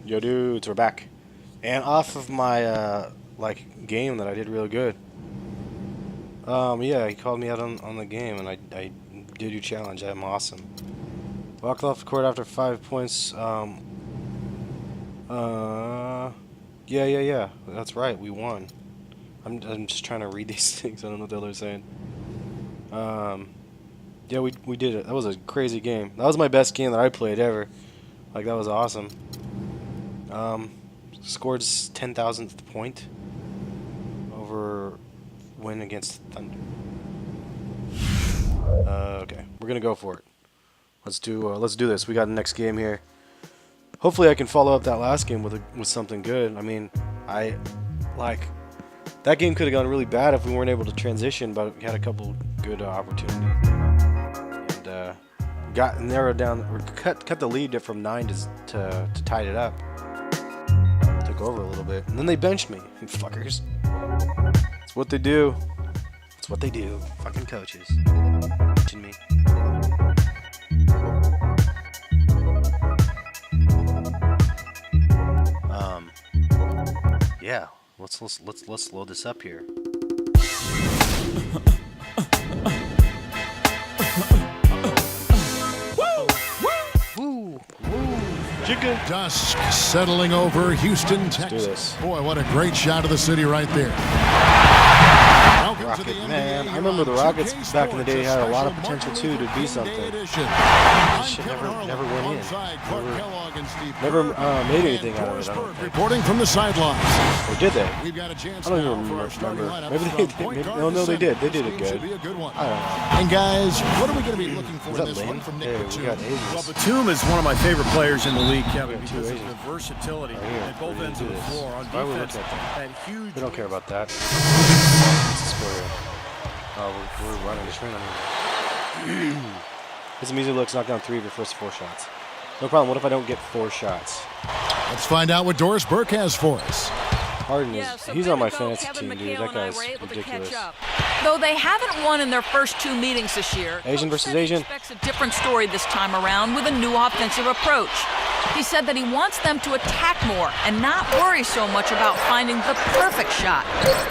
Yo, dudes, we're back. And off of my, game that I did really good. Yeah, he called me out on the game, and I did your challenge. I'm awesome. Walked off the court after 5 points. Yeah. That's right, we won. I'm just trying to read these things. I don't know what the hell they're saying. Yeah, we did it. That was a crazy game. That was my best game that I played ever. Like, that was awesome. Scored 10,000th point over win against Thunder. Okay, we're gonna go for it. Let's do this. We got the next game here. Hopefully, I can follow up that last game with something good. I mean, that game could have gone really bad if we weren't able to transition, but we had a couple good opportunities and got narrowed down or cut the lead from 9 to tied it up. Took over a little bit, and then they benched me. You fuckers. That's what they do. That's what they do. Fucking coaches. Benching me. Yeah. Let's load this up here. Chicken. Dusk settling over Houston, Texas. Boy, what a great shot of the city right there. Rocket, man. I remember the Rockets back in the day had a lot of potential too to be something. This shit never went in. Never made anything out of it. I don't think. Reporting from the sidelines. Or did they? We've got a chance I don't even remember. Maybe they did. No, they did. They did it good. I don't know. And guys, what are we going to be looking for Is in that this one Lane? from Hey, Nick we got Batum? Asians. Well, Batum is one of my favorite players in the league, Kevin, two because of Asians. the versatility Right here. at both We're ends gonna of the do this. floor. On Why are we defense, looking at that huge. We don't care about that. What's the score here? Oh, we're running the train on here. This music looks knocked down 3 of your first 4 shots. No problem. What if I don't get 4 shots? Let's find out what Doris Burke has for us. Harden he's on my fantasy team, dude. That guy's ridiculous. Though they haven't won in their first 2 meetings this year, Asian Coach versus said he Asian. expects a different story this time around with a new offensive approach. He said that he wants them to attack more and not worry so much about finding the perfect shot.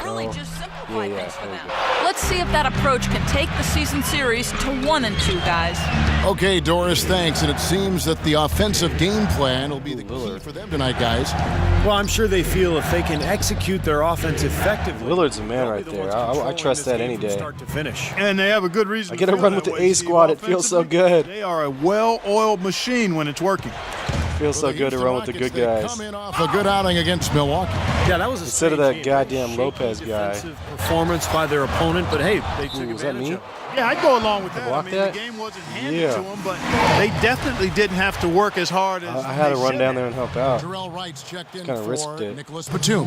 Really just simplify things for them. Let's see if that approach can take the season series to 1 and 2, guys. Okay, Doris, thanks. And it seems that the offensive game plan will be the key for them tonight, guys. Well, I'm sure they feel if they can execute their offense effectively. Lillard's a man right there. I trust that any day. Start to finish. And they have a good reason. I get a run with the A squad. It feels so good. They are a well-oiled machine when it's working. Feels so good to run with the good guys. Coming off a good outing against Milwaukee. Yeah, that was a Instead of strange that game. goddamn Shaky Lopez guy. defensive performance by their opponent, but hey, they took Was that advantage me? of it. Yeah, I'd go along with that. block I mean, that? the game wasn't handed Yeah. to them, but they definitely didn't have to work as hard as I had to they run should down have. there and help out. Jarrell Wright's checked in Kinda risked for it. Nicholas Batum.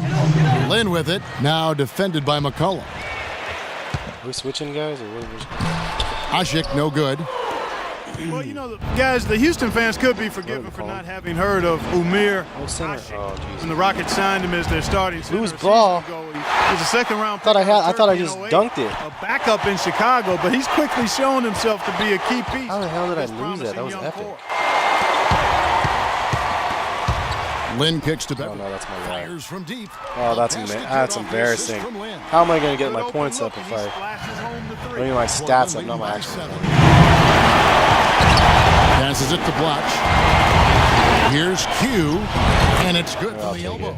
Lynn with it, now defended by McCullough. Are we switching guys or what? Ashik, no good. Well, you know, guys, the Houston fans could be forgiven for not having heard of Umir Oh, center. Ashik Oh, jeez. when the Rockets signed him as their starting center. Loose a season ball. ago. He was a second-round pick. I thought I in just 08, dunked it. A backup in Chicago, but he's quickly shown himself to be a key piece. How the hell did I of this lose that? That was promising young epic. core. Lynn kicks to Beverly. Oh, no, that's my guy. Fires from deep. Oh, that's Pass to get that's off the assist embarrassing. from Lynn. How am I going to get my Good points open up look, if and he I splashes home the three. I mean my stats up, not my Leading by actual? 7. Passes it to Blotch. Here's Q, and it's good I'll from the take elbow.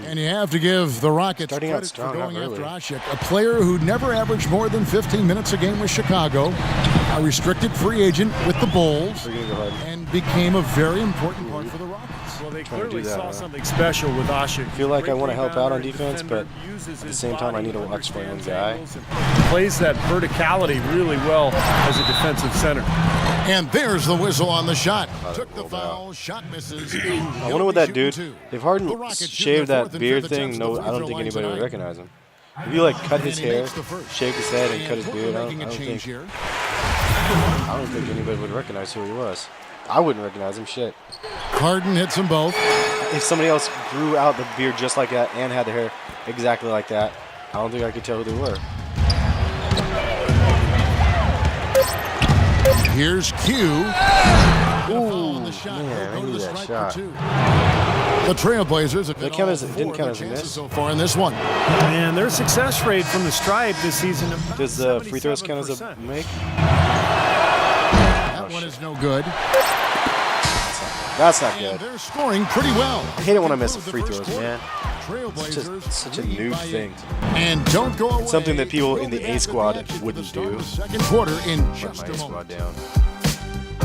And you have to give the Rockets Starting out credit strong, for going not after really. Ashik, a player who never averaged more than 15 minutes a game with Chicago, a restricted free agent with the Bulls, We're gonna go ahead. and became a very important part for the Rockets. Well, they Trying to clearly do that, saw huh? something special with Ashik. I feel like I Great want to help out on rebounder, defense, defender, but uses at the his same time, I body, need to watch my own understands guy. angles, and plays that verticality really well as a defensive center. And there's the whistle on the shot. Took the rolled foul, shot misses. I wonder what that dude. If Harden The Rockets shooting shaved their that fourth and beard fifth thing, attempts at no, the I free don't throw think line anybody would tonight. recognize him. If you cut his And he hair, makes the first. shave his head, and And cut his Portland beard, I making a don't change think here. anybody would recognize who he was. I wouldn't recognize him. Shit. Harden hits them both. If somebody else grew out the beard just like that and had the hair exactly like that, I don't think I could tell who they were. Here's Q. Ooh, shot. Man, He'll go I to knew the that strike shot. for 2. The Trailblazers have That hit count all as- it 4 didn't of count their as a chances miss? so far in this one. And their success rate from the stripe this season. About Does the free throws count as a 77%. make? That one is no good. That's not And good. they're scoring pretty well. I hate it when I miss a The free first throws, quarter. man. Trailblazers Such a lead noob by 8. thing. And don't go away. something that people We'll in be the back A with squad the action for the wouldn't start of do. the second quarter in Put just my a A moment. squad down.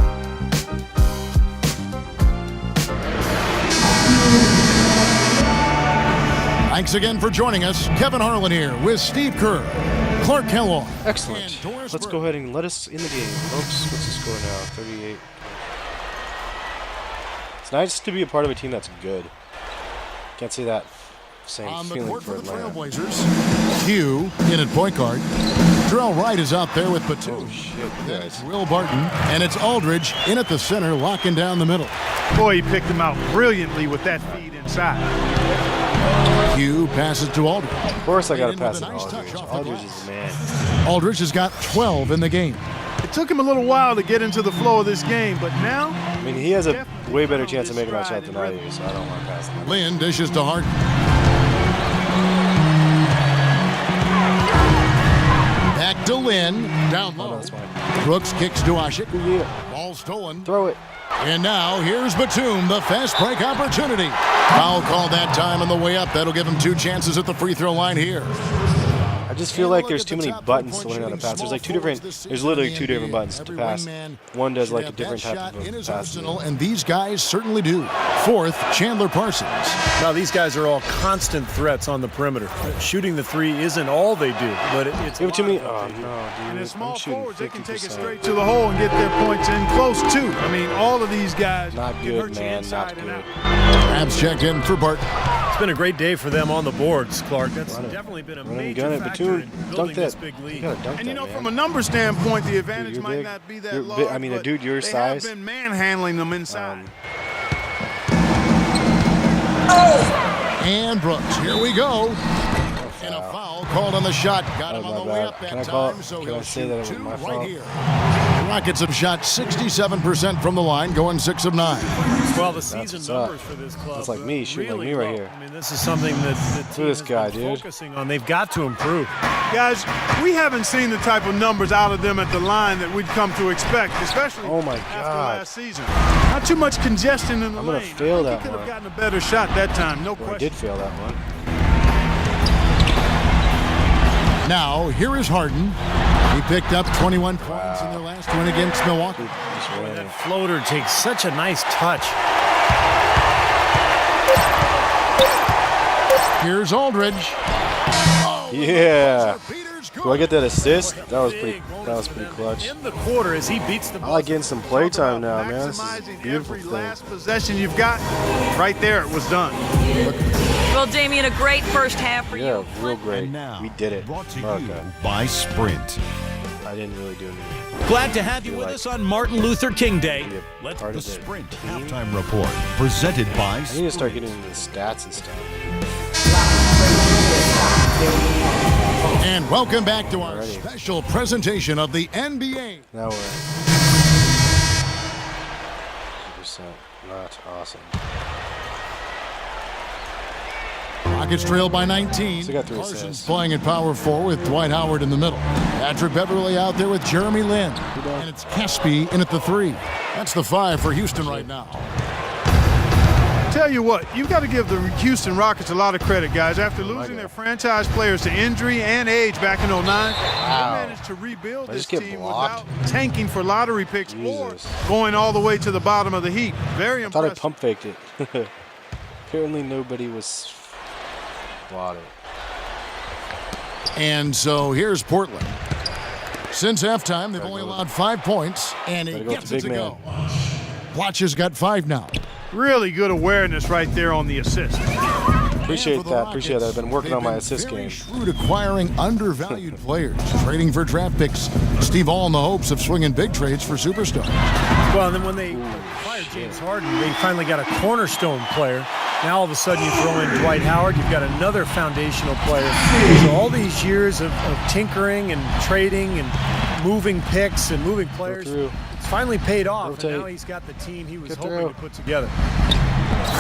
Thanks again for joining us. Kevin Harlan here with Steve Kerr, Clark Kellogg. Excellent. And Doris Let's Burke. go ahead and let us in the game, folks. What's the score now? 38. It's nice to be a part of a team that's good. Can't say that same On the feeling court for for the Atlanta. Trailblazers, Hugh in at point guard. Terrell Wright is out there with Batum. Oh, shit, you Then guys. it's Will Barton, and it's Aldridge in at the center, locking down the middle. Boy, he picked him out brilliantly with that feed inside. Hugh passes to Aldridge. Of course I got to In pass with it a nice to touch Aldridge. off the Aldridge glass. is the man. Aldridge has got 12 in the game. It took him a little while to get into the flow of this game, but now I mean, he has a way better chance of making that shot than I do, so I don't want to pass him. Lynn dishes to Harden. Back to Lynn. Down Oh, no, low. that's fine. Brooks kicks to Ashik. Yeah. Ball stolen. Throw it. And now here's Batum, the fast break opportunity. Foul called that time on the way up. That'll give him 2 chances at the free throw line here. I just feel like there's too many buttons to learn how to pass. There's like two different. There's literally 2 different buttons to pass. One does like a different type of in his pass. arsenal, and these guys certainly do. Fourth, Chandler Parsons. Now these guys are all constant threats on the perimeter. Shooting the 3 isn't all they do, but it's Give it to a me. lot of Oh what they do. no, and dude! as small I'm shooting forwards, they can take it 50%. straight to the hole and get their points in close too. I mean, all of these guys Not can good, hurt you man. inside Not and out. good. Abs check in for Barton. It's been a great day for them on the boards, Clark. That's Run it. definitely been a Run and major gun it, factor Batum. in Dunk building this that. big You lead. gotta dunk And you that, know, man. from a number standpoint, the advantage you're might big. not be that You're large. big. I mean, a but dude your they size. have been manhandling them inside. And Brooks, here we go. And a foul called on the shot. Got him That on was the my way bad. up that Can I call time, it? so Can he'll I say shoot that it was 2 my right fault? here. The Rockets have shot 67% from the line, going 6 of 9. Well, the season what's up. numbers for this club. That's like me, shooting like really me right low. here. I mean, this is something that the team this has guy, been dude. focusing on. They've got to improve. Guys, we haven't seen the type of numbers out of them at the line that we'd come to expect, especially Oh, my after God. last season. Not too much congestion in the I'm gonna lane. fail I that think he could one. have gotten a better shot that time, no Well, I question. did fail that one. Now, here is Harden. He picked up 21 points in their last win against Milwaukee. Just ran it. That floater takes such a nice touch. Here's Aldridge. Yeah. Peters Do I get that assist? That was pretty. That was pretty clutch. In the quarter as he beats the I ball. like getting some play time now, man. This is a Maximizing beautiful every thing. last possession you've got, right there it was done. Well, Damian, a great first half for Yeah, you. real great. And now, We did it. brought to you America. by Sprint. I didn't really do anything. Glad to have you with us on Martin Luther King Day. Be a Let's part The of the Sprint team. halftime report, presented by I need to start getting into the stats and stuff. And welcome back to our Alrighty. special presentation of the NBA. Now we're at 50%. Not awesome. Rockets trail by 19. Still got 3 Parsons assists. playing at power 4 with Dwight Howard in the middle. Patrick Beverly out there with Jeremy Lin. And it's Caspi in at the 3. That's the 5 for Houston right now. Tell you what, you've got to give the Houston Rockets a lot of credit, guys. After losing their franchise players to injury and age back in 09, they managed to rebuild I this just get team blocked? without tanking for lottery picks Jesus. or going all the way to the bottom of the heap. Very I thought I impressive. pump faked it. Apparently nobody was bought it. And so here's Portland. Since halftime, they've only allowed 5 points, and Better it go with gets the it to big go. Watch has got 5 now. Really good awareness right there on the assist. Appreciate And for the that. Appreciate that. I've been working they've on my been assist very game. shrewd acquiring undervalued players, trading for draft picks. Steve all in the hopes of swinging big trades for superstars. Well, and then when they acquired James Harden, they finally got a cornerstone player. Now all of a sudden you throw in Dwight Howard, you've got another foundational player. So all these years of tinkering and trading and moving picks and moving players, through. It's finally paid off, Rotate. and now he's got the team he was Good hoping throw. to put together.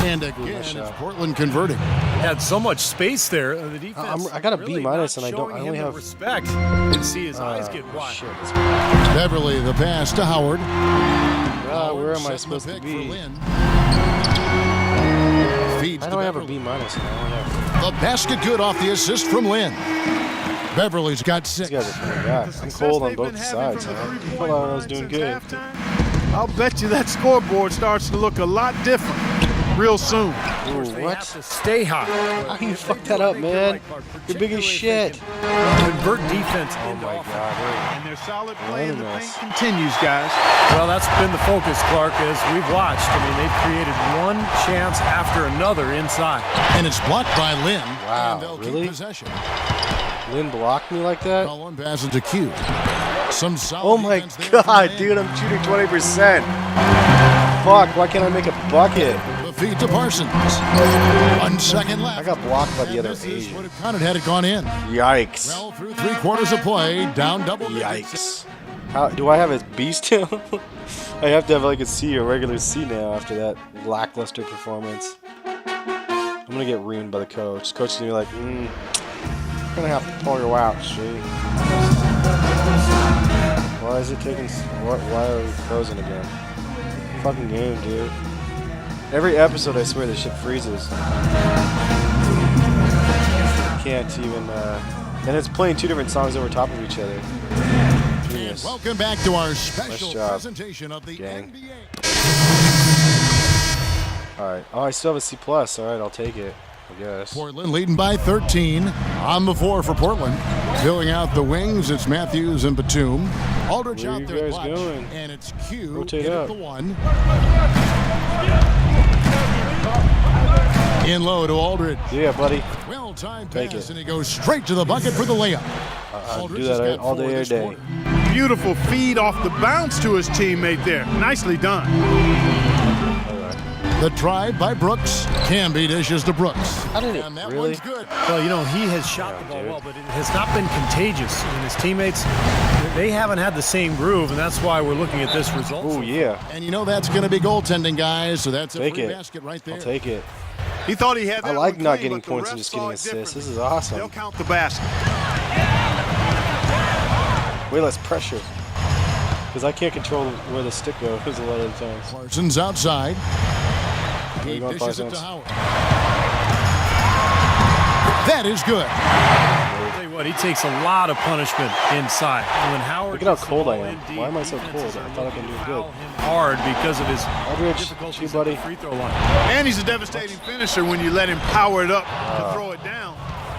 And again, nice it's shot. Portland converting. Had so much space there. The defense. I got a B really minus, not and I don't. showing I him only the have. respect. And see his eyes get wide. Shit. Beverly, the pass to Howard. Where am I Setting the supposed to pick be? for Lynn. Feeds How to do I have a Beverly. B minus? And I only have. The basket good off the assist from Lynn. Beverly's got These 6. guys are coming back. I'm cold on both sides. Huh? I thought I was doing good. I'll bet you that scoreboard starts to look a lot different real soon. Ooh, They what? have to stay hot. How you fuck that up, man? You're big as shit. Convert defense Oh into my offense. god. And their solid play in the Nice. paint continues, guys. Well, that's been the focus, Clark, as we've watched. I mean, they've created one chance after another inside. And it's blocked by Lynn. Wow, And they'll really? keep possession. Lynn blocked me like that? Colin passes to Q. Some solid Oh my defense there from god, Lynn. dude, I'm shooting 20%. Fuck, why can't I make a bucket? The feed to Parsons. 1 second left. I got blocked by the And other this is Asian. would have counted had it gone in. Yikes. Well, through 3/4 of play, down double digits. Yikes. How do I have a B still? I have to have like a C or regular C now after that lackluster performance. I'm gonna get ruined by the coach. Coach is gonna be like, I'm gonna have to pull you out, see? Why is it taking? Why are we frozen again? Fucking game, dude. Every episode, I swear, this shit freezes. Can't even. And it's playing two different songs over top of each other. Genius. Welcome back to our special job, presentation of the gang. NBA. All right. Oh, I still have a C plus. All right, I'll take it. I guess. Portland leading by 13. On the floor for Portland. Filling out the wings, it's Matthews and Batum. Aldridge Where out you there guys clutch. going? And it's Q Rotate in at up. the 1. In low to Aldridge. Yeah, buddy. Well-timed Take pass, it. and he goes straight to the bucket for the layup. I'll Aldridge do has that got all 4 day, every this day. quarter. Beautiful feed off the bounce to his teammate there. Nicely done. The drive by Brooks. Camby dishes to Brooks. How did it And that really? one's good. Well, you know, he has shot the ball dude. well, but it has not been contagious. And his teammates, they haven't had the same groove, and that's why we're looking at this result. Oh yeah. And you know that's going to be goaltending, guys. So that's a Take free it. basket right there. I'll take it. He thought he had that I like one not clean, getting but the points and refs just saw getting it assists. differently. This is awesome. They'll count the basket. Way less pressure. Because I can't control where the stick goes a lot of the times. Parsons outside. Where He you going, dishes it to Parsons? Howard. That is good. I'll tell you what, he takes a lot of punishment inside. And when Howard Look at how gets the cold I ball am. in deep, Why am I so defenses cold? I are thought I've been looking doing to good. foul him hard because of his Aldridge, difficulties shoot, at buddy. the free throw line. And he's a devastating finisher when you let him power it up to throw it down.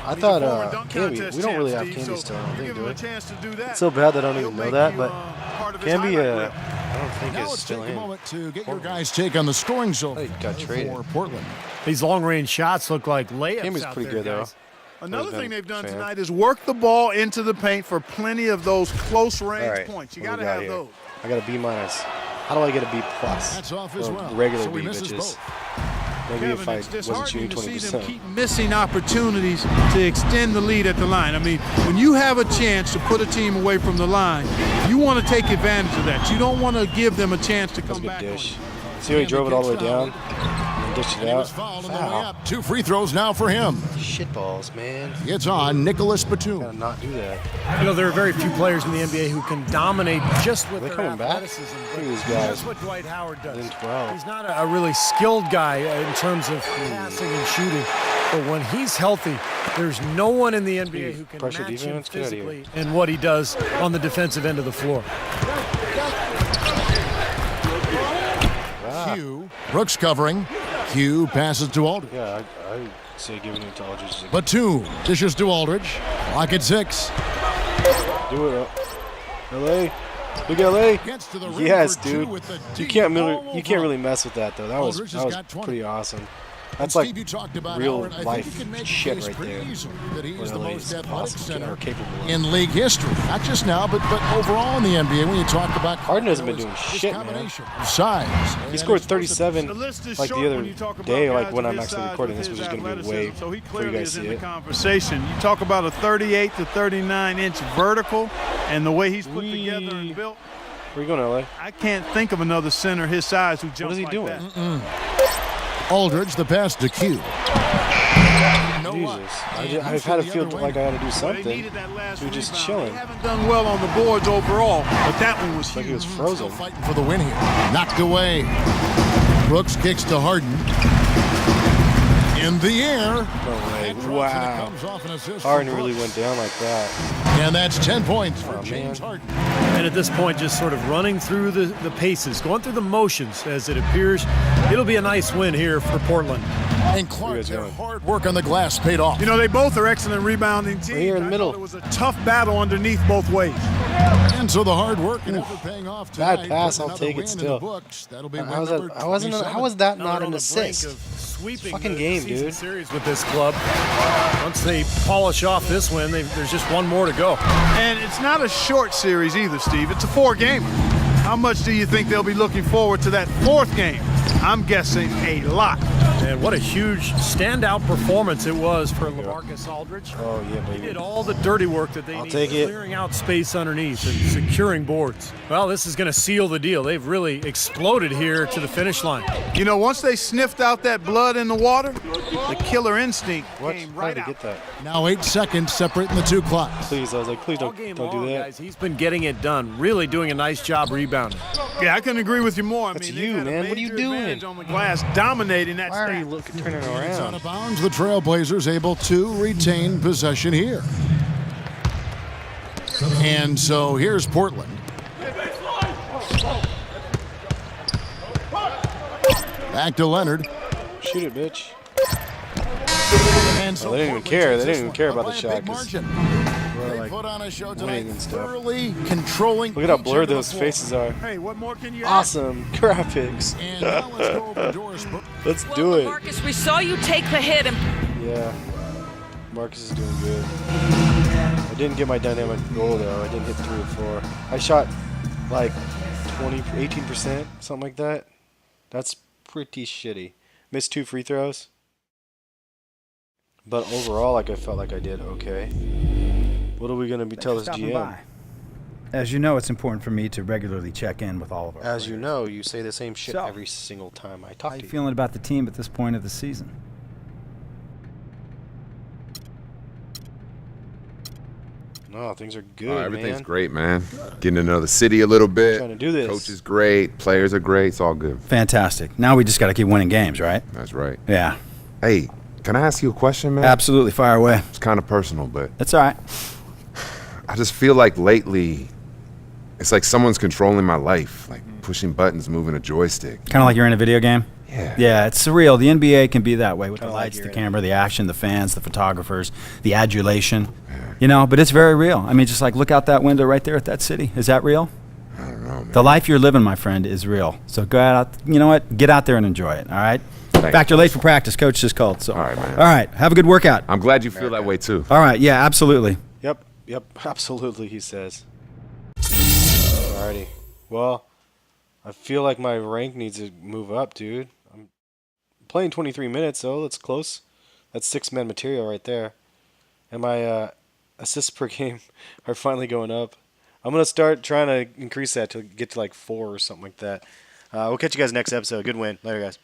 I He's a thought former dunk Camby. contest We don't really have champ, Steve, Camby so still. I don't you think, give do him a we? chance to do that. It's so bad that I don't He'll even know make that, you, but part of his Camby, highlight reel. I don't think Now is let's still take a in. moment to get your guys' take on the scoring zone He got traded. for Portland. These long-range shots look like layups Camby's out pretty there, good though. guys. Another been thing they've done fan. tonight is work the ball into the paint for plenty of those close range All right, points. You what got we to have here? those. I got a B minus. How do I get a B plus? That's off as Or well. Regular So he B, misses bitches. both. Maybe if Kevin, I it's wasn't shooting disheartening to see them 20%. keep missing opportunities to extend the lead at the line. I mean, when you have a chance to put a team away from the line, you want to take advantage of that. You don't want to give them a chance to That was come a good back on dish. you. See how he drove it all the way down and dished And it he was out? fouled on the way up. 2 free throws now for him. Shit balls, man. It's on Nicholas Batum. Gotta not do that. You know, there are very few players in the NBA who can dominate just with Are they their coming back? athleticism. Look but at these guys. That's what Dwight Howard does. In 12. He's not a really skilled guy in terms of passing and shooting. But when he's healthy, there's no one in the NBA who can Pressure match him defense? Get outta here. physically in what he does on the defensive end of the floor. Q. Brooks covering. Q passes to Aldridge. Yeah, I say giving it to Aldridge. Batum dishes to Aldridge. Clock at 6. Do it. LA. Big LA. Gets to the rim Yes, for 2 dude. with the You deep can't all you can't over. really mess with that though. That was Aldridge has got 20. pretty awesome. And That's like Steve, you talked about real Howard. I think life you can make a shit case right pretty there. easily that he is What the LA most is athletic possible center or capable of. in league history. Not just now, but overall in the NBA. When you talk about Harden hasn't been his- doing his shit, man. combination of size. He and scored explosiveness. 37 The list is like short the other when you talk about day, like guys when of I'm his actually size recording with this, which his is going to be athleticism. way So he before you clearly guys is see in the it. conversation. You talk about a 38 to 39 inch vertical and the way he's put together Whee! and built. Where you going, LA? I can't think of another center his size who jumps What is he like doing? that. Aldridge, the pass to Q. Jesus. I've had a feel like I had to do They something. needed that last He was just rebound. chilling. They haven't done well on the boards overall, but that one was Like he huge. was frozen. Still fighting for the win here. Knocked away. Brooks kicks to Harden. In the air. No way. That drops and it Wow. comes off an assist from Harden really Brooks. went down like that. And that's 10 points for Oh, James man. Harden. And at this point, just sort of running through the paces, going through the motions as it appears. It'll be a nice win here for Portland. And Clark, guys their doing? hard work on the glass paid off. You know, they both are excellent rebounding teams. We're here in the I middle. thought It was a tough battle underneath both ways. And so the hard work and effort paying off Bad tonight. pass, Put I'll another take it win in still. the books. That'll be How win was number that? How was 27. that Now not they're an on the brink assist? of sweeping Fucking the game, season dude. series with this club. Once they polish off this win, there's just one more to go. And it's not a short series either, Steve. It's a 4-gamer. How much do you think they'll be looking forward to that 4th game? I'm guessing a lot. And what a huge standout performance it was for LaMarcus Aldridge. Oh, yeah, He baby. did all the dirty work that they I'll needed, take it. clearing out space underneath and securing boards. Well, this is going to seal the deal. They've really exploded here to the finish line. You know, once they sniffed out that blood in the water, the killer instinct What? came How right did I out. get that? Now 8 seconds separating the two clocks. Please, I was like, please All don't game do long, that. guys. He's been getting it done. Really doing a nice job rebounding. Yeah, I couldn't agree with you more. I That's mean, you, they had a man. What are you major doing? advantage on the glass, dominating that Why are you stat. turning It's out around? of bounds. The Trailblazers able to retain possession here. And so here's Portland. Back to Leonard. Shoot it, bitch. And so they didn't even Portland care. takes They this didn't even one care up about by the a shot big 'cause margin. we're, They like, put on a show winning tonight, and stuff. thoroughly controlling. Look at how each blurred end of those the floor. faces are. Hey, what more can you ask? Awesome graphics. And now let's go over Doris Burke. Let's Well, do it. Marcus, we saw you take the hit and Yeah. Marcus is doing good. I didn't get my dynamic goal though. I didn't hit 3 or 4. I shot like 18%, something like that. That's pretty shitty. Missed 2 free throws. But overall, like I felt like I did okay. What are we gonna be tell this Stopping GM? by. As you know, it's important for me to regularly check in with all of our As you players. know, you say the same shit So, every single time I How talk you to you. feeling about the team at this point of the season? No, things are good, Oh, everything's man. great, man. Getting to know the city a little bit. Trying to do this. Coach is great. Players are great. It's all good. Fantastic. Now we just got to keep winning games, right? That's right. Yeah, Hey, can I ask you a question, man? absolutely. Fire away. It's kind of personal, but That's all right. I just feel like lately, it's like someone's controlling my life, like pushing buttons, moving a joystick. Kind of like you're in a video game. Yeah. Yeah, it's surreal. The NBA can be that way with the Kinda like lights, you're the in camera, the action, the fans, the photographers, the adulation. You know, but it's very real. I mean, just like look out that window right there at that city. Is that real? I don't know, man. The life you're living, my friend, is real. So go out. You know what? Get out there and enjoy it. All right. Thanks. In fact, you're late for practice. Coach just called. So All right, man. All right. Have a good workout. I'm glad you feel that way too. All right. Yeah. Absolutely. Yep, absolutely, he says. Alrighty. Well, I feel like my rank needs to move up, dude. I'm playing 23 minutes, so that's close. That's 6-man material right there. And my assists per game are finally going up. I'm going to start trying to increase that to get to like 4 or something like that. We'll catch you guys next episode. Good win. Later, guys.